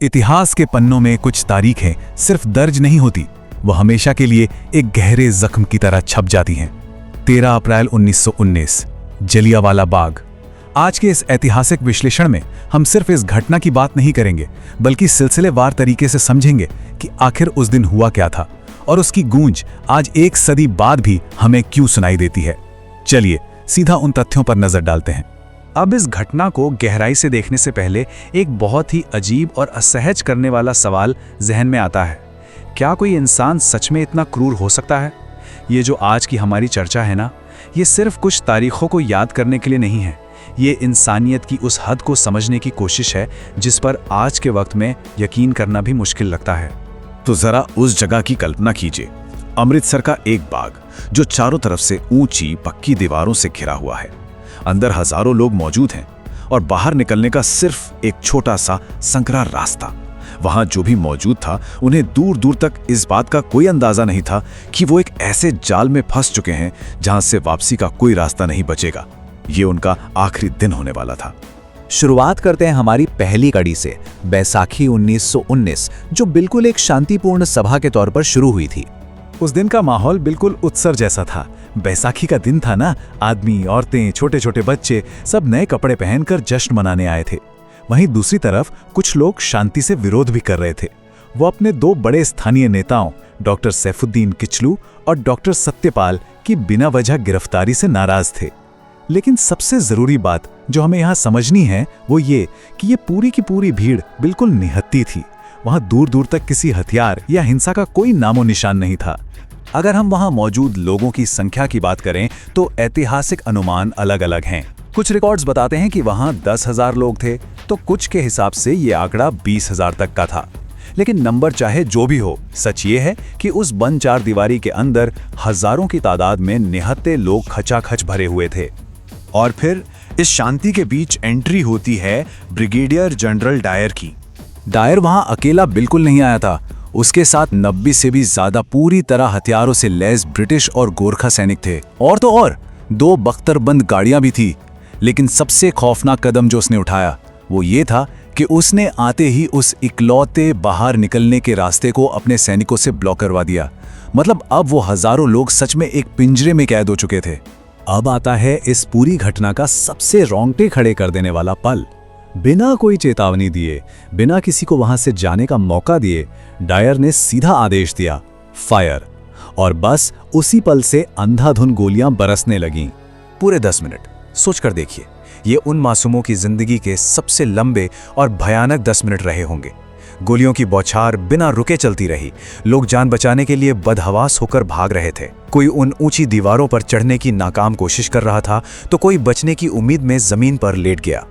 इतिहास के पन्नों में कुछ तारीखें सिर्फ दर्ज नहीं होती, वो हमेशा के लिए एक गहरे जख्म की तरह छप जाती हैं। 13 अप्रैल 1919, जलियांवाला बाग। आज के इस ऐतिहासिक विश्लेषण में हम सिर्फ इस घटना की बात नहीं करेंगे, बल्कि सिलसिलेवार तरीके से समझेंगे कि आखिर उस दिन हुआ क्या था और उसकी गूंज आज एक सदी बाद भी हमें क्यों सुनाई देती है। चलिए सीधा उन तथ्यों पर नजर डालते हैं। अब इस घटना को गहराई से देखने से पहले एक बहुत ही अजीब और असहज करने वाला सवाल जहन में आता है। क्या कोई इंसान सच में इतना क्रूर हो सकता है? ये जो आज की हमारी चर्चा है ना, ये सिर्फ कुछ तारीखों को याद करने के लिए नहीं है। ये इंसानियत की उस हद को समझने की कोशिश है जिस पर आज के वक्त में यकीन करना भी मुश्किल लगता है। तो जरा उस जगह की कल्पना कीजिए। अमृतसर का एक बाग जो चारों तरफ से ऊंची पक्की दीवारों से घिरा हुआ है। अंदर हजारों लोग मौजूद हैं और बाहर निकलने का सिर्फ एक छोटा सा संकरा रास्ता। वहां जो भी मौजूद था उन्हें दूर दूर तक इस बात का कोई अंदाजा नहीं था कि वो एक ऐसे जाल में फंस चुके हैं जहां से वापसी का कोई रास्ता नहीं बचेगा। ये उनका आखिरी दिन होने वाला था। शुरुआत करते हैं हमारी पहली कड़ी से, बैसाखी 1919, जो बिल्कुल एक शांतिपूर्ण सभा के तौर पर शुरू हुई थी। उस दिन का माहौल बिल्कुल उत्सव जैसा था। बैसाखी का दिन था ना, आदमी, औरतें, छोटे छोटे बच्चे सब नए कपड़े पहनकर जश्न मनाने आए थे। वहीं दूसरी तरफ कुछ लोग शांति से विरोध भी कर रहे थे। वो अपने दो बड़े स्थानीय नेताओं डॉक्टर सैफुद्दीन किचलू और डॉक्टर सत्यपाल की बिना वजह गिरफ्तारी से नाराज थे। लेकिन सबसे जरूरी बात जो हमें यहाँ समझनी है वो ये कि ये पूरी की पूरी भीड़ बिल्कुल निहत्ती थी। वहां दूर दूर तक किसी हथियार या हिंसा का कोई नामो निशान नहीं था। अगर हम वहां मौजूद लोगों की संख्या की बात करें तो ऐतिहासिक अनुमान अलग अलग हैं। कुछ रिकॉर्ड्स बताते हैं कि वहां 10,000 लोग थे, तो कुछ के हिसाब से ये आंकड़ा 20,000 तक का था। लेकिन नंबर चाहे जो भी हो, सच ये है कि उस बंद चार दीवारी के अंदर हजारों की तादाद में निहत्ते लोग खचाखच भरे हुए थे। और फिर इस शांति के बीच एंट्री होती है ब्रिगेडियर जनरल डायर की। डायर वहां अकेला बिल्कुल नहीं आया था। उसके साथ 90 से भी ज्यादा पूरी तरह हथियारों से लैस ब्रिटिश और गोरखा सैनिक थे। और तो और 2 बख्तरबंद गाड़ियां भी थी। लेकिन सबसे खौफनाक कदम जो उसने उठाया वो ये था कि उसने आते ही उस इकलौते बाहर निकलने के रास्ते को अपने सैनिकों से ब्लॉक करवा दिया। मतलब अब वो हजारों लोग सच में एक पिंजरे में कैद हो चुके थे। अब आता है इस पूरी घटना का सबसे रोंगटे खड़े कर देने वाला पल। बिना कोई चेतावनी दिए, बिना किसी को वहां से जाने का मौका दिए, डायर ने सीधा आदेश दिया, फायर। और बस उसी पल से अंधाधुंध गोलियां बरसने लगीं। पूरे 10 मिनट सोचकर देखिए, ये उन मासूमों की जिंदगी के सबसे लंबे और भयानक 10 मिनट रहे होंगे। गोलियों की बौछार बिना रुके चलती रही। लोग जान बचाने के लिए बदहवास होकर भाग रहे थे। कोई उन ऊंची दीवारों पर चढ़ने की नाकाम कोशिश कर रहा था, तो कोई बचने की उम्मीद में जमीन पर लेट गया।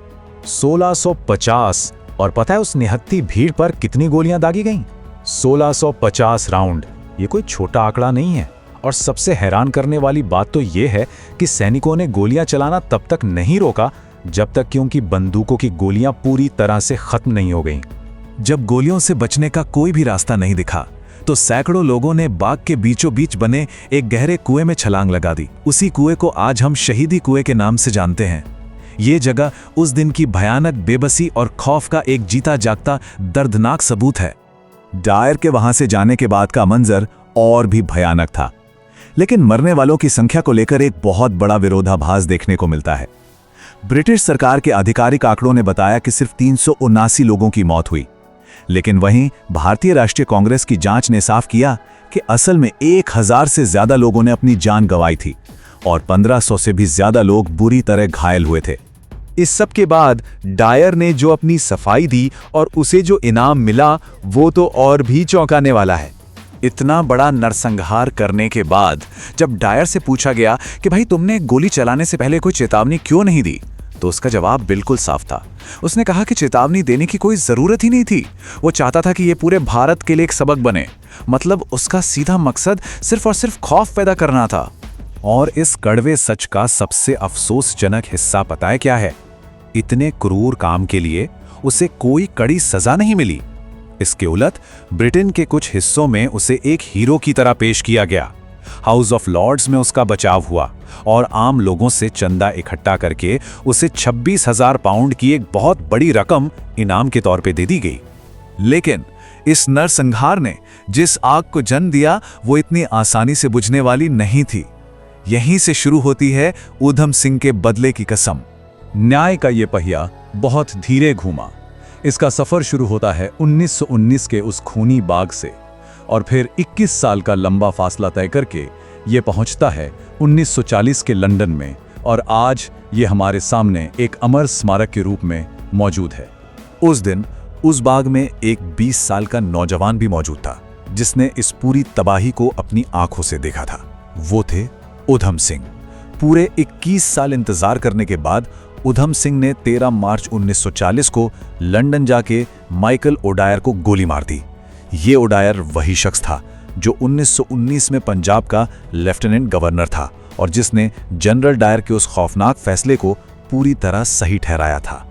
1650। और पता है उस निहत्ती भीड़ पर कितनी गोलियां दागी गईं? 1650 राउंड। ये कोई छोटा आंकड़ा नहीं है। और सबसे हैरान करने वाली बात तो ये है कि सैनिकों ने गोलियां चलाना तब तक नहीं रोका जब तक कि उनकी बंदूकों की गोलियां पूरी तरह से खत्म नहीं हो गईं। जब गोलियों से बचने का कोई भी रास्ता नहीं दिखा तो सैकड़ों लोगों ने बाग के बीचों बीच बने एक गहरे कुएं में छलांग लगा दी। उसी कुएं को आज हम शहीदी कुएं के नाम से जानते हैं। ये जगह उस दिन की भयानक बेबसी और खौफ का एक जीता जागता दर्दनाक सबूत है। डायर के वहां से जाने के बाद का मंजर और भी भयानक था। लेकिन मरने वालों की संख्या को लेकर एक बहुत बड़ा विरोधाभास देखने को मिलता है। ब्रिटिश सरकार के आधिकारिक आंकड़ों ने बताया कि सिर्फ 379 लोगों की मौत हुई। लेकिन वहीं भारतीय राष्ट्रीय कांग्रेस की जांच ने साफ किया कि असल में 1000 से ज्यादा लोगों ने अपनी जान गंवाई थी और 1500 से भी ज्यादा लोग बुरी तरह घायल हुए थे। इस सब के बाद डायर ने जो अपनी सफाई दी और उसे जो इनाम मिला वो तो और भी चौंकाने वाला है। इतना बड़ा नरसंहार करने के बाद जब डायर से पूछा गया कि भाई तुमने गोली चलाने से पहले कोई चेतावनी क्यों नहीं दी, तो उसका जवाब बिल्कुल साफ था। उसने कहा कि चेतावनी देने की कोई जरूरत ही नहीं थी। वो चाहता था कि ये पूरे भारत के लिए एक सबक बने। मतलब उसका सीधा मकसद सिर्फ और सिर्फ खौफ पैदा करना था। और इस कड़वे सच का सबसे अफसोसजनक हिस्सा पता है क्या है? इतने क्रूर काम के लिए उसे कोई कड़ी सजा नहीं मिली। इसके उलट ब्रिटेन के कुछ हिस्सों में उसे एक हीरो की तरह पेश किया गया। हाउस ऑफ लॉर्ड्स में उसका बचाव हुआ और आम लोगों से चंदा इकट्ठा करके उसे 26,000 पाउंड की एक बहुत बड़ी रकम इनाम के तौर पे दे दी गई। लेकिन इस नरसंहार ने जिस आग को जन्म दिया वो इतनी आसानी से बुझने वाली नहीं थी। यहीं से शुरू होती है ऊधम सिंह के बदले की कसम। न्याय का ये पहिया बहुत धीरे घूमा। इसका सफर शुरू होता है 1919 के उस खूनी बाग से और फिर 21 साल का लंबा फासला तय करके ये पहुंचता है 1940 के लंदन में और आज ये हमारे सामने एक अमर स्मारक के रूप में मौजूद है। उस दिन उस बाग में एक 20 साल का नौजवान भी मौजूद था जिसने इस पूरी तबाही को अपनी आंखों से देखा था। वो थे ऊधम सिंह। पूरे 21 साल इंतजार करने के बाद ऊधम सिंह ने 13 मार्च 1940 को लंदन जाके माइकल ओडायर को गोली मार दी। ये ओडायर वही शख्स था जो 1919 में पंजाब का लेफ्टिनेंट गवर्नर था और जिसने जनरल डायर के उस खौफनाक फैसले को पूरी तरह सही ठहराया था।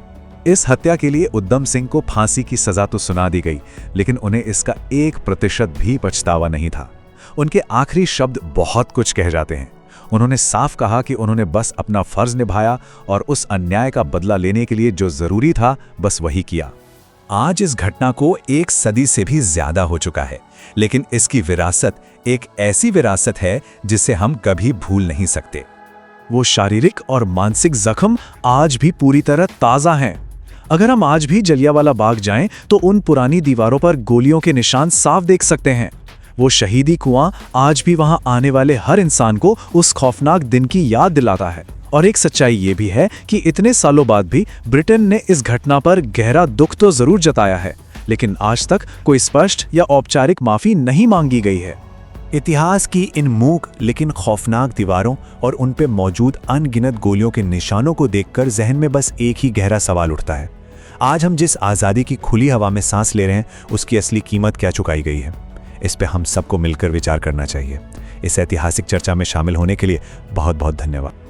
इस हत्या के लिए ऊधम सिंह को फांसी की सजा तो सुना दी गई, लेकिन उन्हें इसका 1% भी पछतावा नहीं था। उनके आखिरी शब्द बहुत कुछ कह जाते हैं। उन्होंने साफ कहा कि उन्होंने बस अपना फर्ज निभाया और उस अन्याय का बदला लेने के लिए जो जरूरी था बस वही किया। आज इस घटना को 1 सदी से भी ज्यादा हो चुका है, लेकिन इसकी विरासत एक ऐसी विरासत है जिसे हम कभी भूल नहीं सकते। वो शारीरिक और मानसिक जख्म आज भी पूरी तरह ताज़ा हैं। अगर हम आज भी जलियांवाला बाग जाएं तो उन पुरानी दीवारों पर गोलियों के निशान साफ देख सकते हैं। वो शहीदी कुआं आज भी वहां आने वाले हर इंसान को उस खौफनाक दिन की याद दिलाता है। और एक सच्चाई ये भी है कि इतने सालों बाद भी ब्रिटेन ने इस घटना पर गहरा दुख तो जरूर जताया है, लेकिन आज तक कोई स्पष्ट या औपचारिक माफी नहीं मांगी गई है। इतिहास की इन मूक लेकिन खौफनाक दीवारों और उन पे मौजूद अनगिनत गोलियों के निशानों को देखकर जहन में बस एक ही गहरा सवाल उठता है, आज हम जिस आज़ादी की खुली हवा में सांस ले रहे हैं उसकी असली कीमत क्या चुकाई गई है। इस पे हम सबको मिलकर विचार करना चाहिए। इस ऐतिहासिक चर्चा में शामिल होने के लिए बहुत बहुत धन्यवाद।